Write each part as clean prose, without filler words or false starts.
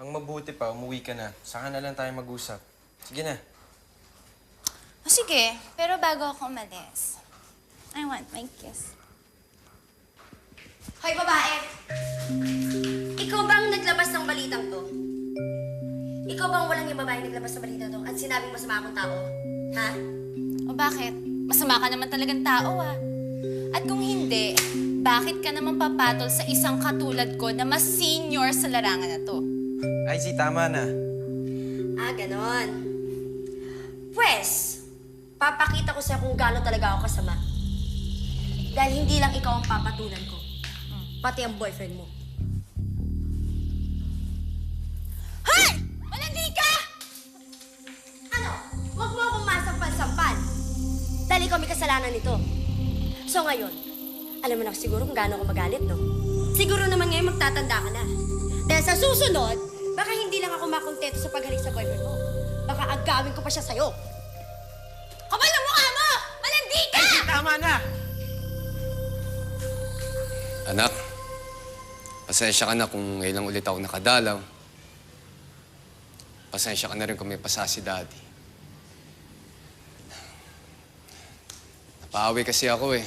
Ang mabuti pa, umuwi ka na. Saka na lang tayo mag-usap. Sige na. O sige, pero bago ako umalis, I want my kiss. Hoy, babae! Ikaw ba ang naglabas ng balitang to? Ikaw ba ang walang yung babae naglabas ng balitang to at sinabing masama akong tao? Ha? O bakit? Masama ka naman talagang tao, ah. At kung hindi, bakit ka naman papatol sa isang katulad ko na mas senior sa larangan na to? Ay, tama na. Ah, ganon. Pwes, papakita ko sa'yo kung gaano talaga ako kasama. Dahil hindi lang ikaw ang papatulan ko, pati ang boyfriend mo. Hoy! Malandi ka! Ano? Huwag mo akong masampal-sampal. Dahil ikaw may kasalanan nito. So ngayon, alam mo na siguro kung gaano ako magalit, no? Siguro naman ngayon magtatanda ka na. Dahil sa susunod, baka hindi lang ako makontento sa paghalik sa boyfriend mo. Baka agawin ko pa siya sa'yo. Kapal na mukha mo! Malandi ka! Ay, tama na! Anak, pasensya ka na kung ngayon lang ulit ako nakadalaw. Pasensya ka na rin kung may pasa si Daddy. Napaawi kasi ako eh.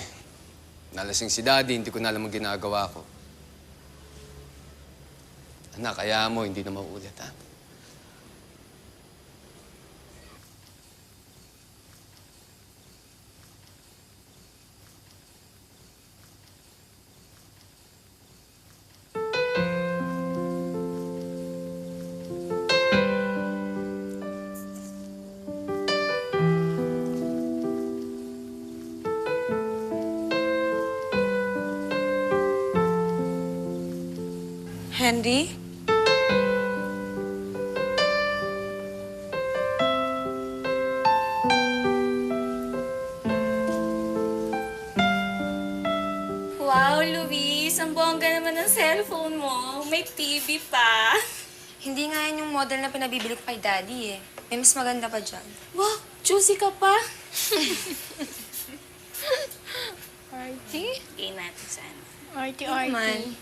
Nalasing si Daddy, hindi ko na alam ang ginagawa ko. Anak, kaya mo, hindi na mauulit, ha? Henry? Wow, Luis! Ang bongga naman ng cellphone mo. May TV pa. Hindi nga yan yung model na pinabibili ko kay Daddy eh. May mas maganda pa dyan. Wow, juicy ka pa. Arty? Gay natin sana. Arty-arty. Man.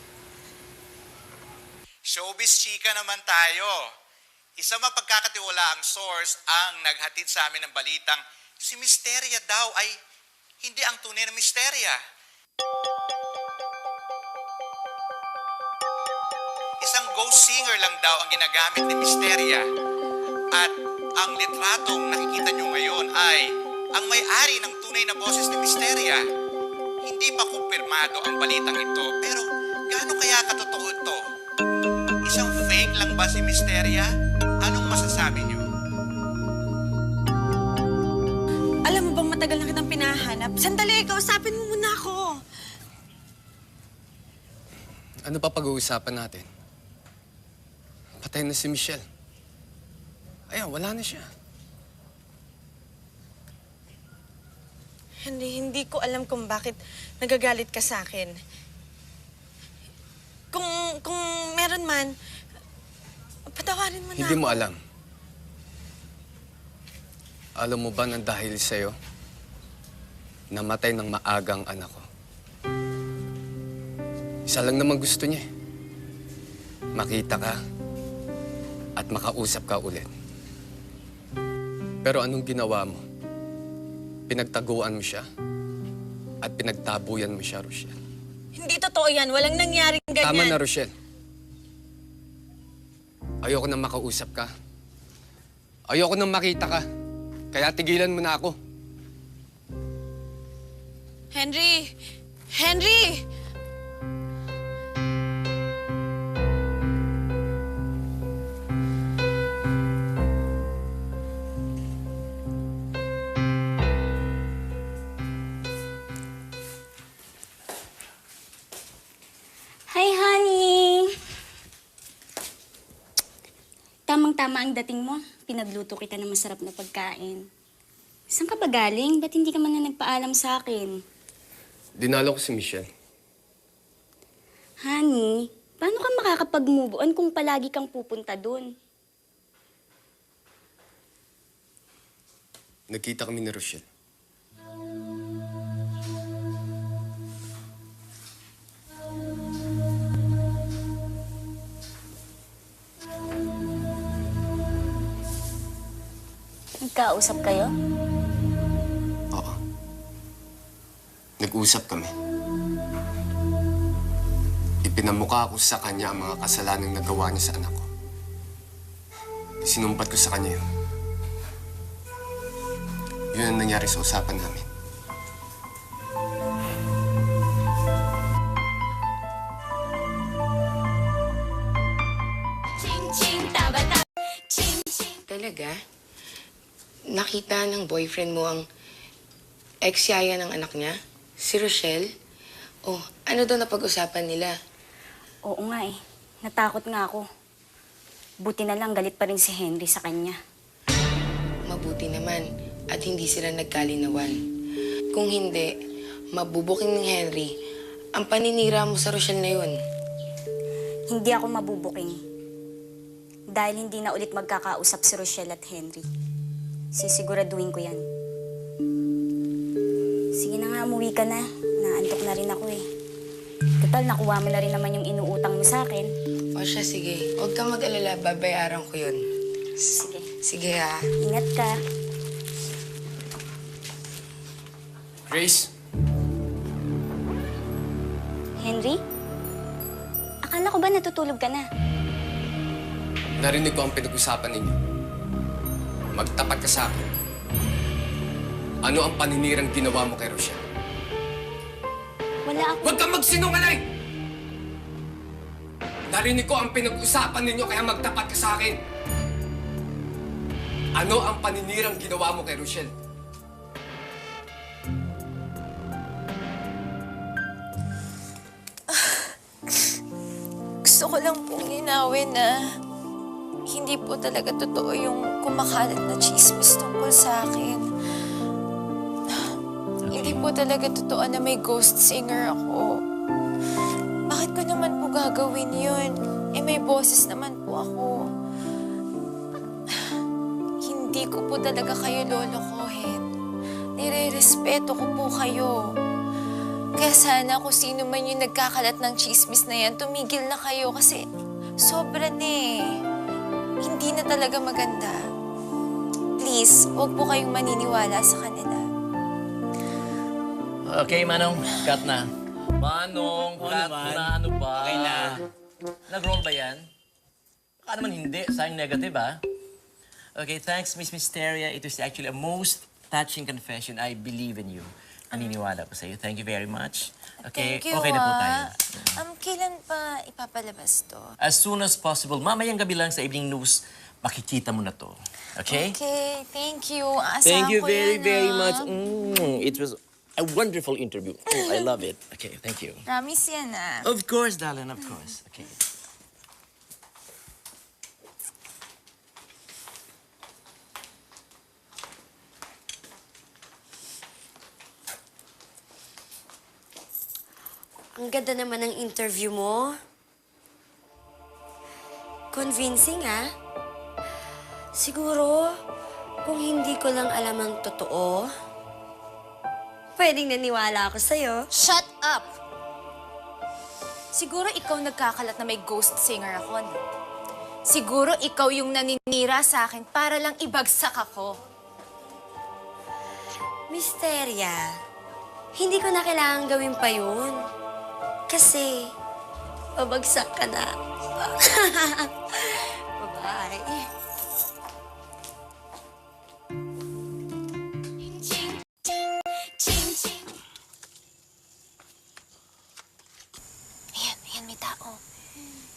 Showbiz chika naman tayo. Isang mapagkakatiwalaang source ang naghatid sa amin ng balitang si Misteria daw ay hindi ang tunay na Misteria. Isang ghost singer lang daw ang ginagamit ni Misteria. At ang litratong nakikita nyo ngayon ay ang may-ari ng tunay na boses ni Misteria. Hindi pa kumpirmado ang balitang ito, pero gaano kaya katotoo ito? Isang fake lang ba si Misteria? Anong masasabi nyo? Alam mo bang matagal na kitang pinahanap? Sandali, kausapin mo muna ako. Ano pa pag-uusapan natin? Patay na si Michelle. Ayan, wala na siya. Hindi ko alam kung bakit nagagalit ka sa akin. Kung meron man, patawarin mo na Hindi ako. mo alam. Alam mo ba na dahil sa'yo, namatay ng maagang anak ko? Isa lang naman gusto niya eh. Makita ka at makausap ka ulit. Pero anong ginawa mo? Pinagtaguan mo siya at pinagtabuyan mo siya, Rochelle. Hindi totoo yan. Walang nangyaring ganyan. Tama na, Rochelle. Ayoko nang makausap ka. Ayoko nang makita ka. Kaya tigilan mo na ako. Henry! Henry! Hi, honey! Tamang-tama ang dating mo. Pinagluto kita ng masarap na pagkain. Saan ka ba galing? Ba't hindi ka man na nagpaalam sa akin? Dinalo ko si Michelle. Honey, paano ka makakapag-move on kung palagi kang pupunta dun? Nagkita kami ni Rochelle. Nagkausap kayo? Oo. Nag-usap kami. Ipinamukha ko sa kanya ang mga kasalanang nagawa niya sa anak ko. Sinumpat ko sa kanya yun. Yun ang nangyari sa usapan namin. Talaga? Nakita ng boyfriend mo ang ex-yaya ng anak niya? Si Rochelle? Oh, ano daw napag-usapan nila? Oo nga eh. Natakot nga ako. Buti na lang galit pa rin si Henry sa kanya. Mabuti naman at hindi sila nagkalinawan. Kung hindi, mabubuking ni Henry ang paninira mo sa Rochelle na yun. Hindi ako mabubuking. Dahil hindi na ulit magkakausap si Rochelle at Henry. Sisiguraduhin ko yan. Sige na nga, umuwi ka na. Naantok na rin ako eh. Total, nakuha mo na rin naman yung inuutang mo sa akin. O siya, sige. Huwag kang mag-alala, babayaran ko yun. Sige. Sige ha. Ingat ka. Grace? Henry? Akala ko ba natutulog ka na? Narinig ko ang pinag-usapan ninyo. Magtapat ka sa akin. Ano ang paninirang ginawa mo kay Rochelle? Wala ako. Huwag kang magsinungaling! Narinig ko ang pinag-usapan ninyo kaya magtapat ka sa akin. Ano ang paninirang ginawa mo kay Rochelle? Gusto ko lang pong linawin na hindi po talaga totoo yung kumakalat na chismis tungkol sa akin. Hindi po talaga totoo na may ghost singer ako. Bakit ko naman po gagawin yun? Eh may boses naman po ako. Hindi ko po talaga kayo lolokohin. Nire-respeto ko po kayo. Kaya sana kung sino man yung nagkakalat ng chismis na yan, tumigil na kayo kasi sobra na eh. Hindi na talaga maganda. Please, huwag po kayong maniniwala sa kanila. Okay, Manong. Cut na. Manong, cut na. Ano ba? Okay na. Nag-roll ba yan? Baka naman hindi. Sayang negative, ah. Okay, thanks, Miss Mysteria. It was actually a most touching confession. I believe in you. Naniniwala ko sa iyo. Thank you very much. Okay, Thank you, okay na po tayo. Kailan pa ipapalabas to? As soon as possible. Mamayang gabi lang sa evening news, makikita mo na to. Okay? Okay, thank you. Aasahan Thank you ko very, yan, very ah. much. It was a wonderful interview. I love it. Okay, thank you. Promise yan ah. Of course, darling, of course. Okay. Ang ganda naman ng interview mo. Convincing, ah. Siguro, kung hindi ko lang alam ang totoo, pwedeng naniwala ako sa'yo. Shut up! Siguro ikaw nagkakalat na may ghost singer ako, no? Siguro ikaw yung naninira sa akin para lang ibagsak ako. Misterya, hindi ko na kailangan gawin pa yun. Kasi, babagsak ka na. Bye-bye. Ayan, may tao.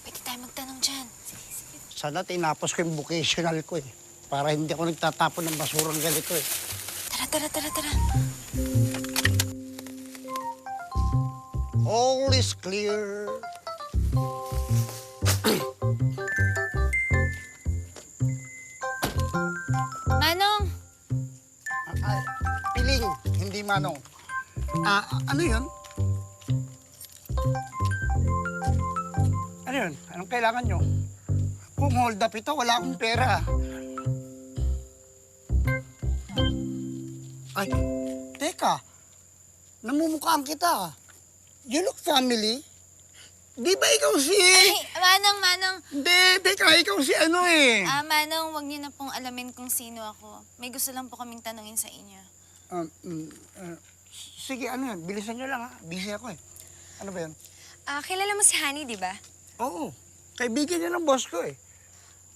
Pwede tayo magtanong dyan. Sana tinapos ko yung vocational ko eh. Para hindi ako nagtatapon ng basurang ganito eh. Tara. All is clear. Manong! Piling, hindi manong. Ano yun? Ano yun? Anong kailangan nyo? Kung hold up ito, wala akong pera. Ay, teka. Namumukhaan kita. You look family. Di ba ikaw si... Ay, Manong. Hindi, teka, ikaw si ano eh. Manong, huwag niyo na pong alamin kung sino ako. May gusto lang po kaming tanungin sa inyo. Sige, ano yan? Bilisan nyo lang ha. Busy ako eh. Ano ba yan? Kilala mo si Honey, di ba? Oo. Kaibigan niya ng boss ko eh.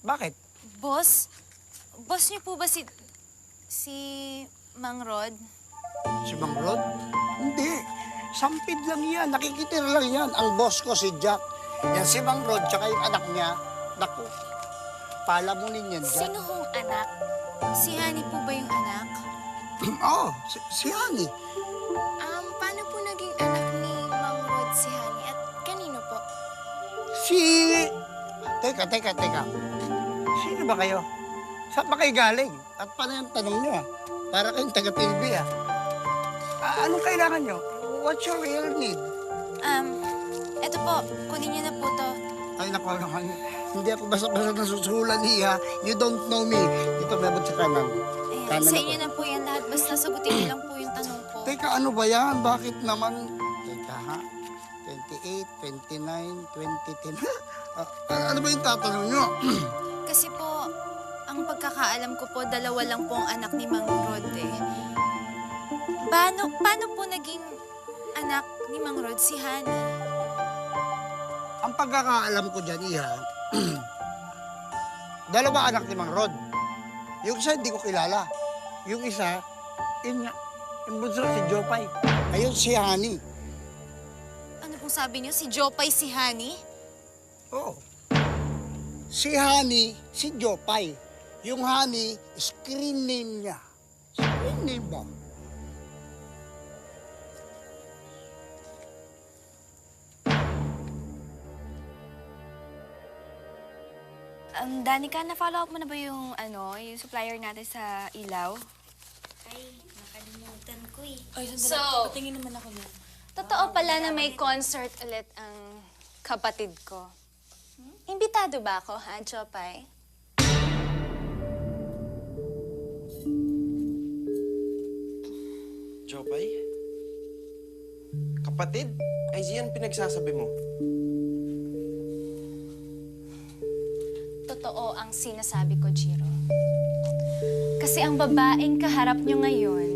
Bakit? Boss? Boss niyo po ba si Mang Rod? Si Mang Rod? Hindi. Sampid lang yan. Nakikitira lang yan. Ang boss ko si Jack. Yan si Mang Rod, tsaka yung anak niya. Naku, palamunin yan, Jack. Sino hong anak? Si Honey po ba yung anak? Oo, si Honey. Paano po naging anak ni Mang Rod si Honey? At kanino po? Teka. Sino ba kayo? Saan ba kayo galing? At paano yung tanong nyo ah? Para kayong taga-TV ah. Anong kailangan nyo? What's your real need? Eto po, kunin niyo na po to. Ay, naku, hindi ako basta-basta nasusulan niya. You don't know me. Dito, mabot sa kanan. Ayan, Kanan sa ako. inyo na po yan lahat. Basta sagutin niyo lang po yung tanong ko. Teka, ano ba yan? Bakit naman? Teka ha? 28, 29, 20, 10. Ano ba yung tatanong nyo? Kasi po, ang pagkakaalam ko po, 2 lang po ang anak ni Mang Rod eh. Paano po naging anak ni Mang Rod si Honey? Ang pagkakaalam ko dyan, Iha, 2 anak ni Mang Rod. Yung isa, hindi ko kilala. Yung isa, yung bunso, si Jopay. Ayun, si Honey. Ano pong sabi niyo? Si Jopay si Honey? Oo. Si Honey, si Jopay. Yung Honey, screen name niya. Screen name ba? Danica, na-follow up mo na ba yung, yung supplier natin sa ilaw? Ay, nakalimutan ko eh. Ay, So, patingin naman ako na. Totoo pala na may concert ulit ang kapatid ko. Imbitado ba ako, ha, Jopay? Jopay? Kapatid? Ay, yan pinagsasabi mo. Totoo ang sinasabi ko, Jiro. Kasi ang babaeng kaharap nyo ngayon,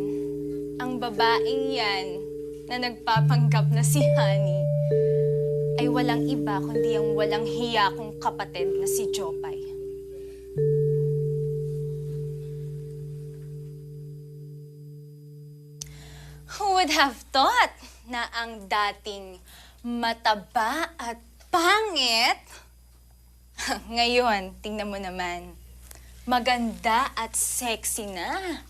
ang babaeng yan na nagpapanggap na si Honey, ay walang iba kundi ang walang hiya kong kapatid na si Jopay. Who would have thought na ang dating mataba at pangit ngayon, tingnan mo naman, maganda at sexy na.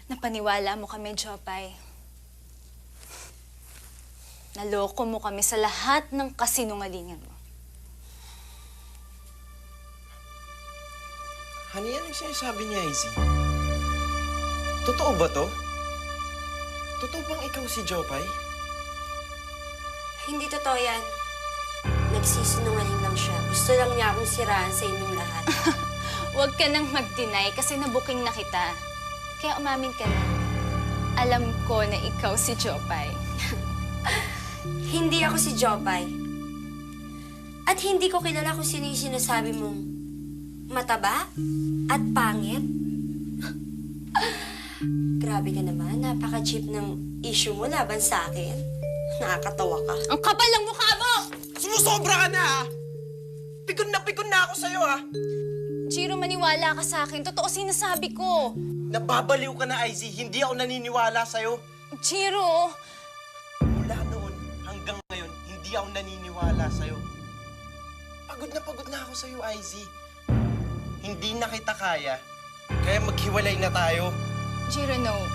Napaniwala mo kami, Jopay. Naloko mo kami sa lahat ng kasinungalingan mo. Honey, ano yung sinasabi niya, Izzy? Totoo ba to? Totoo bang ikaw si Jopay? Hindi totoo yan. Nagsisinungaling lang siya. Gusto lang niya akong siraan sa inyong lahat. Huwag ka nang mag-deny kasi nabuking na kita. Kaya umamin ka na. Alam ko na ikaw si Jopay. Hindi ako si Jopay. At hindi ko kilala kung sino yung sinasabi mong mataba at pangit. Grabe ka naman. Napaka-cheap ng issue mo laban sa akin. Nakakatawa ka. Ang kapal ng mukha mo! Sumusobra ka na, ha? Pikon na ako sa'yo, ha? Jiro, maniwala ka sa akin. Totoo sinasabi ko. Nababaliw ka na, Izzy. Hindi ako naniniwala sa'yo. Jiro! Mula noon hanggang ngayon, hindi ako naniniwala sa'yo. Pagod na ako sa'yo, Izzy. Hindi na kita kaya. Kaya maghiwalay na tayo. Jiro, no.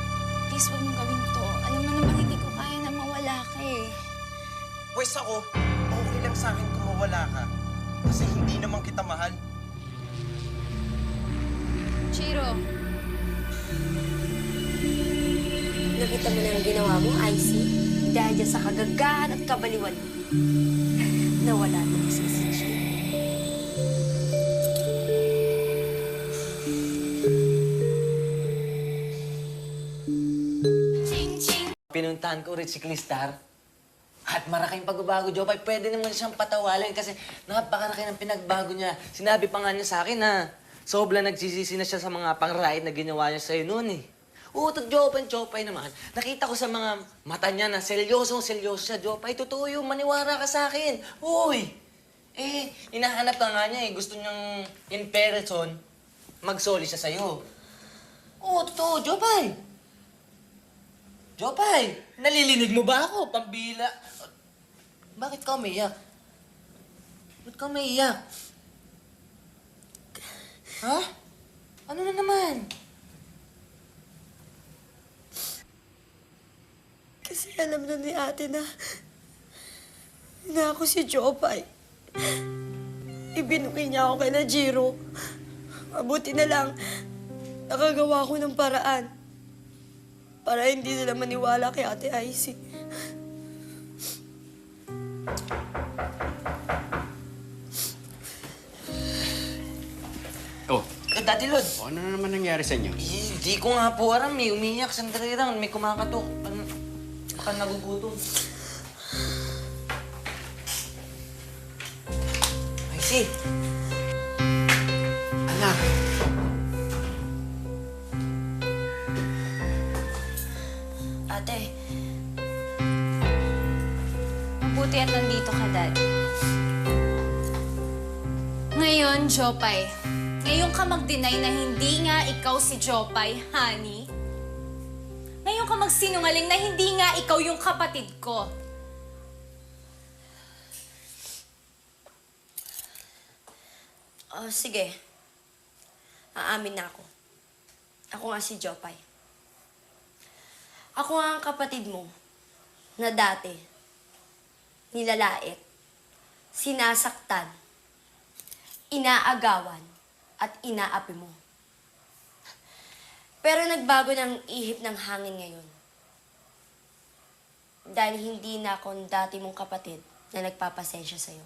Please, huwag mong gawin to. Alam mo naman, hindi ko kaya na mawala ka eh. Pwes ako, okay lang sa akin kung mawala ka. Kasi hindi naman kita mahal. Jiro. Nakita mo na ang ginawa mo, Icy? Dahil dyan sa kagagahan at kabaliwan mo. Nawala mo na si Gio. Pinuntahan ko rin si Clistar. At kahit maraking pagbabago, Jopay, pwede naman siyang patawalan kasi napakaraki ng pinagbago niya. Sinabi pa nga niya sa akin na sobra nagsisisi na siya sa mga pang-right na ginawa niya sa'yo noon eh. Oo, to Jopay naman. Nakita ko sa mga mata niya na seryoso siya, Jopay. Totoo yun, maniwara ka sa akin. Uy! Hinahanap ka nga niya eh. Gusto niyang in person, magsoli siya sa'yo. Oo, totoo, Jopay. Jopay, nalilinig mo ba ako? Pambila. Bakit ka umiyak? Ba't ka umiyak? Ha? Ano na naman? Kasi alam na ni ate na ako si Jopay. Ibinuki niya ako kay na Jiro. Mabuti na lang, nakagawa ko ng paraan para hindi sila maniwala kay Ate Icy. Oh, Daddy Lod. ano na naman nangyari sa inyo? Hindi ko nga po aram eh. Umiiyak. Sandali lang. May kumakatok. Baka nagugutom. Icy. Anak. Ate, Mabuti at nandito ka, Dad. Ngayon, Jopay, ngayon ka mag-deny na hindi nga ikaw si Jopay, honey. Ngayon ka magsinungaling na hindi nga ikaw yung kapatid ko. sige. Aamin na ako. Ako nga si Jopay. Ako nga ang kapatid mo na dati nilalait, sinasaktan, inaagawan, at inaapi mo. Pero nagbago ng ihip ng hangin ngayon. Dahil hindi na ako ang dati mong kapatid na nagpapasensya sa'yo.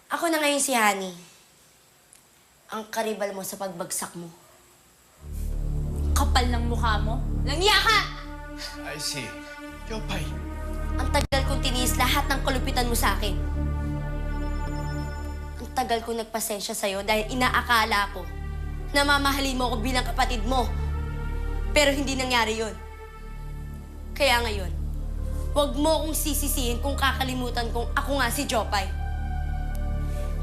Ako na ngayon si Honey, ang karibal mo sa pagbagsak mo. Kapal ng mukha mo. Langya ka! I see. Jopay. Ang tagal kong tiniis lahat ng kalupitan mo sa akin. Ang tagal kong nagpasensya sa'yo dahil inaakala ko na mamahalin mo ako bilang kapatid mo. Pero hindi nangyari yun. Kaya ngayon, huwag mo akong sisisihin kung kakalimutan kong ako nga si Jopay.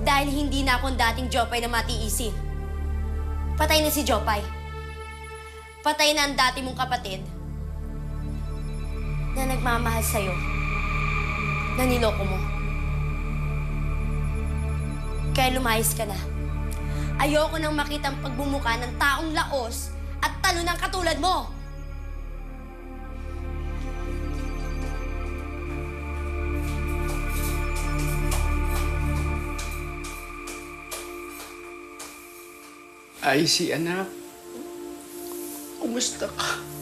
Dahil hindi na akong dating Jopay na matiisin. Patay na si Jopay. Patay na ang dati mong kapatid na nagmamahal sa'yo, na niloko mo. Kaya lumayas ka na. Ayoko nang makita ang pagbumuka ng taong laos at talo ng katulad mo. Icy, anak. Kumusta ka?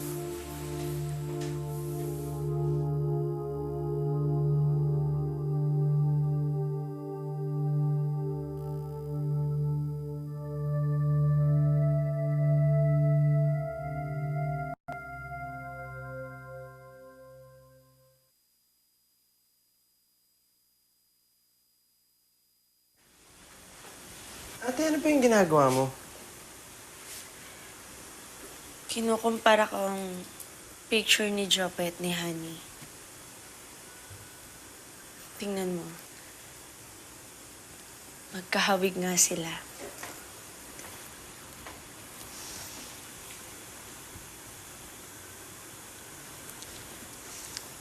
Ate, ano pa yung ginagawa mo? Kinukumpara ko ang picture ni Jopay at ni Honey. Tingnan mo. Magkahawig nga sila.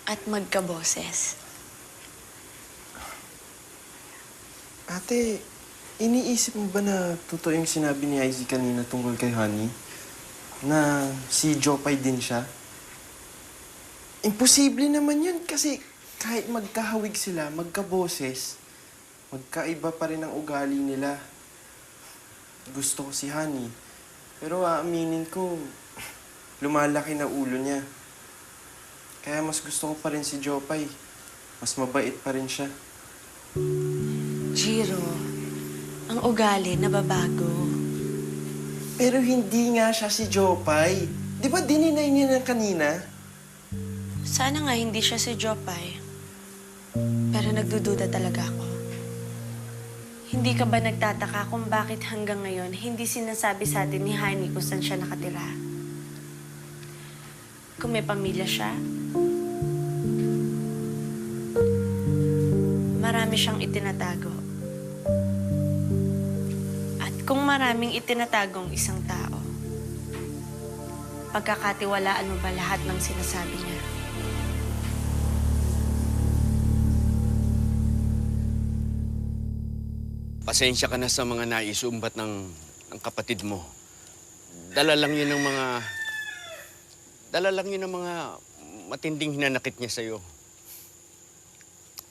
At magkaboses. Ate, iniisip mo ba na totoo yung sinabi ni Izzy kanina tungkol kay Honey? Na si Jopay din siya? Imposible naman yun kasi kahit magkahawig sila, magkaboses, magkaiba pa rin ang ugali nila. Gusto ko si Honey. Pero aaminin ko, lumalaki na ulo niya. Kaya mas gusto ko pa rin si Jopay. Mas mabait pa rin siya. Jiro, ang ugali nababago. Pero hindi nga siya si Jopay. Di ba dininay niya na kanina? Sana nga hindi siya si Jopay. Pero nagdududa talaga ako. Hindi ka ba nagtataka kung bakit hanggang ngayon hindi sinasabi sa atin ni Honey kung saan siya nakatira? Kung may pamilya siya, marami siyang itinatago. At kung maraming itinatagong isang tao, pagkakatiwalaan mo ba lahat ng sinasabi niya? Pasensya ka na sa mga naisumbat ng kapatid mo. Dala lang yun ng mga matinding hinanakit niya sa'yo.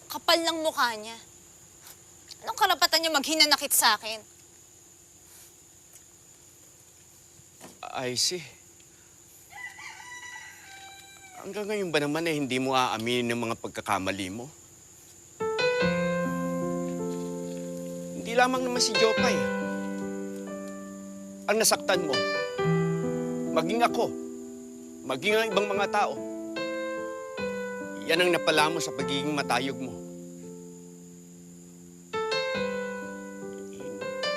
Kapal ng mukha niya. Anong karapatan niya maghinanakit sa akin? I see. Hanggang ngayon ba naman hindi mo aaminin ng mga pagkakamali mo? Hindi lamang naman si Jopay ang nasaktan mo. Maging ako, maging ang ibang mga tao. Yan ang napala mo sa pagiging matayog mo.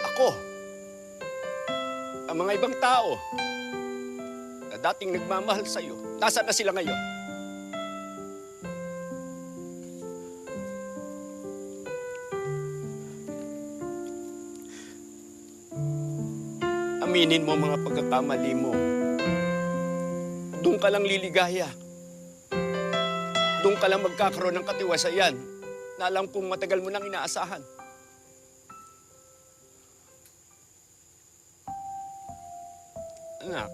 Ako, ang mga ibang tao na dating nagmamahal sa'yo, nasaan na sila ngayon? Aminin mo ang mga pagkakamali mo. Doon ka lang liligaya. Doon ka lang magkakaroon ng katiwasayan na alam kong matagal mo nang inaasahan. Anak,